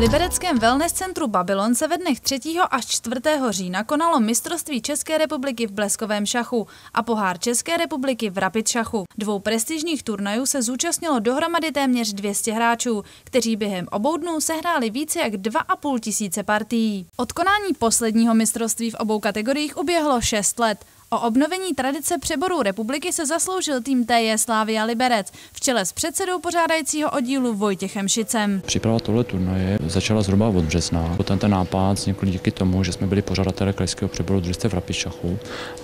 libereckém wellness centru Babylon se ve dnech 3. až 4. října konalo mistrovství České republiky v bleskovém šachu a pohár České republiky v rapid šachu. Dvou prestižních turnajů se zúčastnilo dohromady téměř 200 hráčů, kteří během obou dnů sehráli více jak 2,5 tisíce partií. Od konání posledního mistrovství v obou kategoriích uběhlo 6 let. O obnovení tradice přeboru republiky se zasloužil tým TJ Slavia Liberec v čele s předsedou pořádajícího oddílu Vojtěchem Šicem. Příprava tohle turnaje začala zhruba od března. Potom ten nápad vznikl díky tomu, že jsme byli pořadatelé krajského přeboru družstev v rapid šachu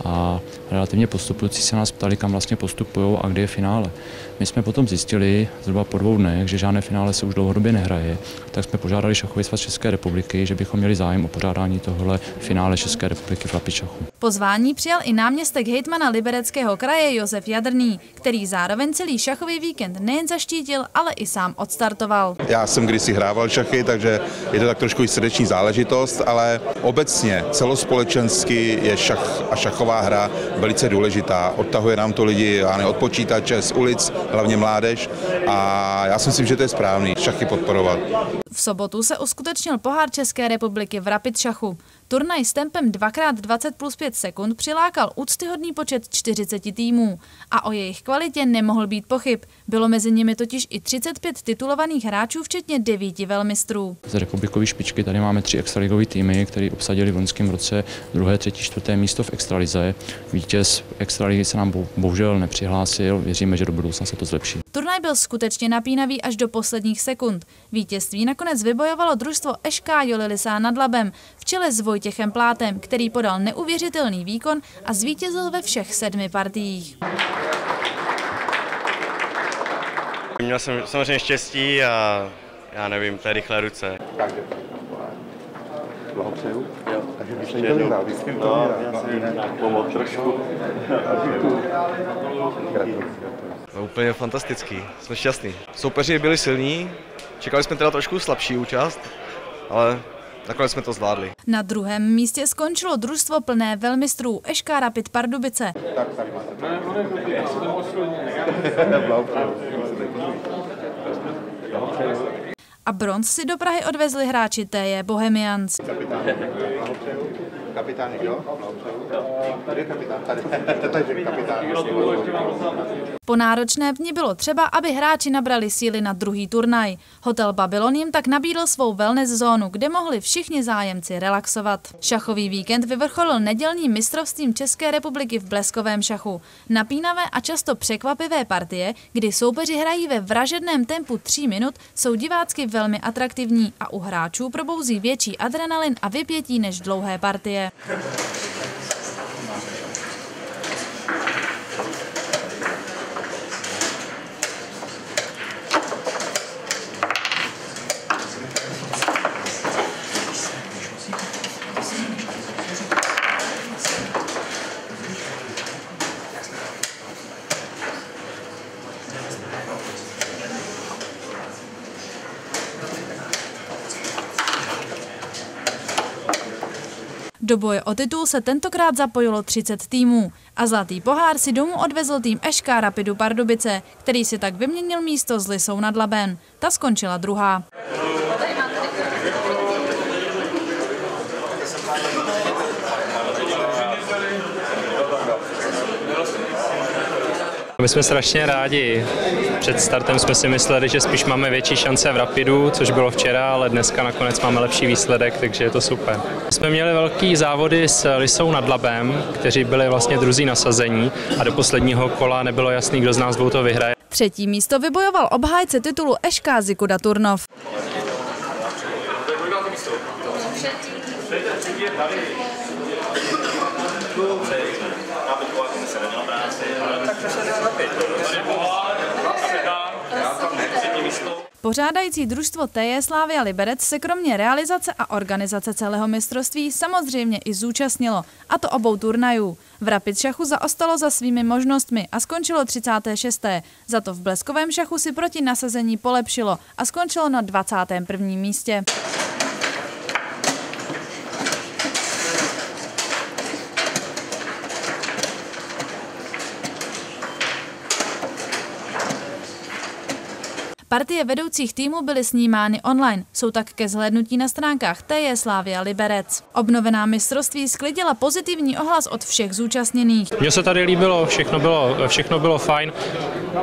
a relativně postupující se nás ptali, kam vlastně postupují a kde je finále. My jsme potom zjistili zhruba po 2 dnech, že žádné finále se už dlouhodobě nehraje, tak jsme požádali Šachový svaz České republiky, že bychom měli zájem o pořádání tohle finále České republiky v rapid šachu. Pozvání přijal i náměstek hejtmana Libereckého kraje Josef Jadrný, který zároveň celý šachový víkend nejen zaštítil, ale i sám odstartoval. Já jsem kdysi hrával šachy, takže je to tak trošku i srdeční záležitost, ale obecně celospolečensky je šach a šachová hra velice důležitá. Odtahuje nám to lidi od počítače, z ulic, hlavně mládež, a já si myslím, že to je správný, šachy podporovat. V sobotu se uskutečnil pohár České republiky v rapid šachu. Turnaj s tempem 2x20+5 sekund přilákal úctyhodný počet 40 týmů a o jejich kvalitě nemohl být pochyb. Bylo mezi nimi totiž i 35 titulovaných hráčů, včetně 9 velmistrů. Z republikové špičky tady máme 3 extraligové týmy, které obsadili v loňském roce 2., 3., 4. místo v extralize. Vítěz extraligy se nám bohužel nepřihlásil, věříme, že do budoucna se to zlepší. Turnaj byl skutečně napínavý až do posledních sekund. Vítězství nakonec vybojovalo družstvo ŠK Jolilisá nad Labem v čele s Vojtěchem Plátem, který podal neuvěřitelný výkon a zvítězil ve všech 7 partiích. Měl jsem samozřejmě štěstí a já nevím, to je rychlé ruce. Blahopřeju. Takže ještě jednou. Trošku. Úplně fantastický, jsme šťastní. Soupeři byli silní, čekali jsme teda trošku slabší účast, ale nakonec jsme to zvládli. Na 2. místě skončilo družstvo plné velmistrů ŠK Rapid Pardubice. A bronz si do Prahy odvezli hráči TJ Bohemians. Kapitán, jo? Tady je kapitán, tady kapitán. Po náročné dni bylo třeba, aby hráči nabrali síly na druhý turnaj. Hotel Babylon jim tak nabídl svou wellness zónu, kde mohli všichni zájemci relaxovat. Šachový víkend vyvrcholil nedělním mistrovstvím České republiky v bleskovém šachu. Napínavé a často překvapivé partie, kdy soupeři hrají ve vražedném tempu 3 minut, jsou divácky velmi atraktivní a u hráčů probouzí větší adrenalin a vypětí než dlouhé partie. Do boje o titul se tentokrát zapojilo 30 týmů a zlatý pohár si domů odvezl tým ŠK Rapidu Pardubice, který si tak vyměnil místo s Lisou nad Labem. Ta skončila 2. My jsme strašně rádi. Před startem jsme si mysleli, že spíš máme větší šance v rapidu, což bylo včera, ale dneska nakonec máme lepší výsledek, takže je to super. Jsme měli velký závody s Lisou nad Labem, kteří byli vlastně druzí nasazení a do posledního kola nebylo jasný, kdo z nás dvou to vyhraje. 3. místo vybojoval obhájce titulu ŠK Zikuda Turnov. Pořádající družstvo TJ Slavia Liberec se kromě realizace a organizace celého mistrovství samozřejmě i zúčastnilo, a to obou turnajů. V rapid šachu zaostalo za svými možnostmi a skončilo 36. Za to v bleskovém šachu si proti nasazení polepšilo a skončilo na 21. místě. Partie vedoucích týmů byly snímány online, jsou tak ke zhlédnutí na stránkách TJ Slavia Liberec. Obnovená mistrovství sklidila pozitivní ohlas od všech zúčastněných. Mně se tady líbilo, všechno bylo fajn.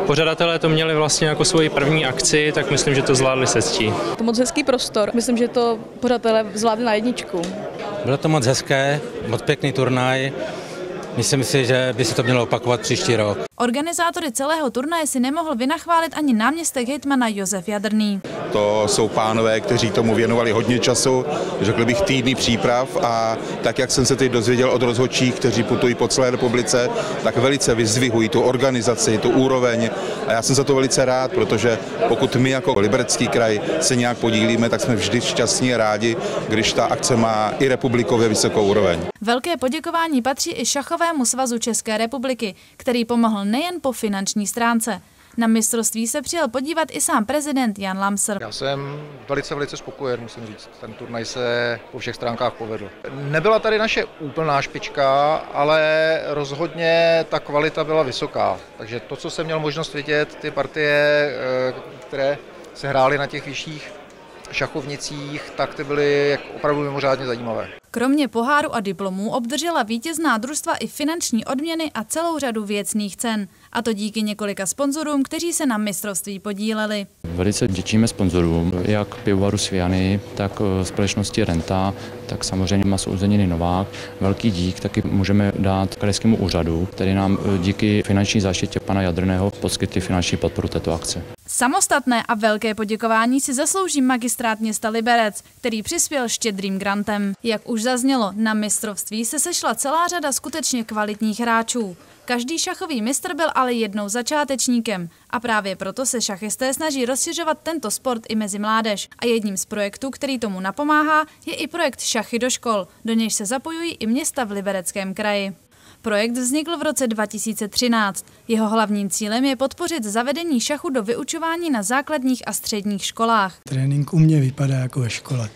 Pořadatelé to měli vlastně jako svoji první akci, tak myslím, že to zvládli se ctí. To moc hezký prostor, myslím, že to pořadatelé zvládli na jedničku. Bylo to moc hezké, moc pěkný turnaj. Myslím si, že by se to mělo opakovat příští rok. Organizátory celého turnaje si nemohl vynachválit ani náměstek hejtmana Josef Jadrný. To jsou pánové, kteří tomu věnovali hodně času, řekl bych týdny příprav, a tak, jak jsem se teď dozvěděl od rozhodčích, kteří putují po celé republice, tak velice vyzdvihují tu organizaci, tu úroveň, a já jsem za to velice rád, protože pokud my jako Liberecký kraj se nějak podílíme, tak jsme vždy šťastní a rádi, když ta akce má i republikově vysokou úroveň. Velké poděkování patří i Šachovému svazu České republiky, který pomohl nejen po finanční stránce. Na mistrovství se přijel podívat i sám prezident Jan Lamser. Já jsem velice spokojen, musím říct. Ten turnaj se po všech stránkách povedl. Nebyla tady naše úplná špička, ale rozhodně ta kvalita byla vysoká. Takže to, co jsem měl možnost vidět, ty partie, které se hrály na těch vyšších šachovnicích, tak ty byly opravdu mimořádně zajímavé. Kromě poháru a diplomů obdržela vítězná družstva i finanční odměny a celou řadu věcných cen. A to díky několika sponzorům, kteří se na mistrovství podíleli. Velice děčíme sponzorům, jak pivovaru Sviany, tak společnosti Renta, tak samozřejmě maso uzeniny Novák. Velký dík taky můžeme dát krajskému úřadu, který nám díky finanční záštitě pana Jadrného poskytl finanční podporu této akce. Samostatné a velké poděkování si zaslouží magistrát města Liberec, který přispěl štědrým grantem. Jak už zaznělo, na mistrovství se sešla celá řada skutečně kvalitních hráčů. Každý šachový mistr byl ale jednou začátečníkem a právě proto se šachisté snaží rozšiřovat tento sport i mezi mládež. A jedním z projektů, který tomu napomáhá, je i projekt Šachy do škol, do nějž se zapojují i města v Libereckém kraji. Projekt vznikl v roce 2013. Jeho hlavním cílem je podpořit zavedení šachu do vyučování na základních a středních školách. Trénink u mě vypadá jako ve škole.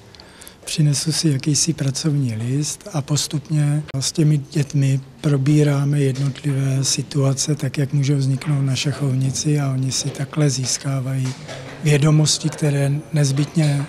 Přinesu si jakýsi pracovní list a postupně s těmi dětmi probíráme jednotlivé situace, tak jak můžou vzniknout na šachovnici, a oni si takhle získávají vědomosti, které nezbytně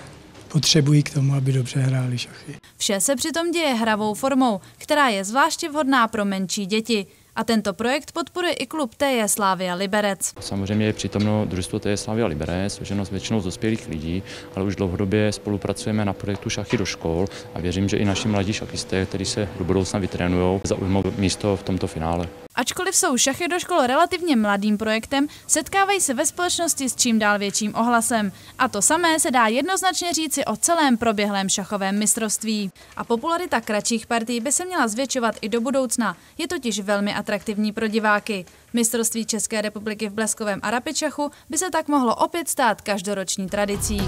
potřebují k tomu, aby dobře hráli šachy. Vše se přitom děje hravou formou, která je zvláště vhodná pro menší děti. A tento projekt podporuje i klub TJ Slavia Liberec. Samozřejmě je přítomno družstvo TJ Slavia Liberec, složeno většinou z dospělých lidí, ale už dlouhodobě spolupracujeme na projektu Šachy do škol a věřím, že i naši mladí šachisté, kteří se do budoucna vytrénují, zaujmou místo v tomto finále. Ačkoliv jsou šachy do škol relativně mladým projektem, setkávají se ve společnosti s čím dál větším ohlasem. A to samé se dá jednoznačně říci o celém proběhlém šachovém mistrovství. A popularita kratších partií by se měla zvětšovat i do budoucna. Je totiž velmi atraktivní pro diváky. Mistrovství České republiky v bleskovém a rapid šachu by se tak mohlo opět stát každoroční tradicí.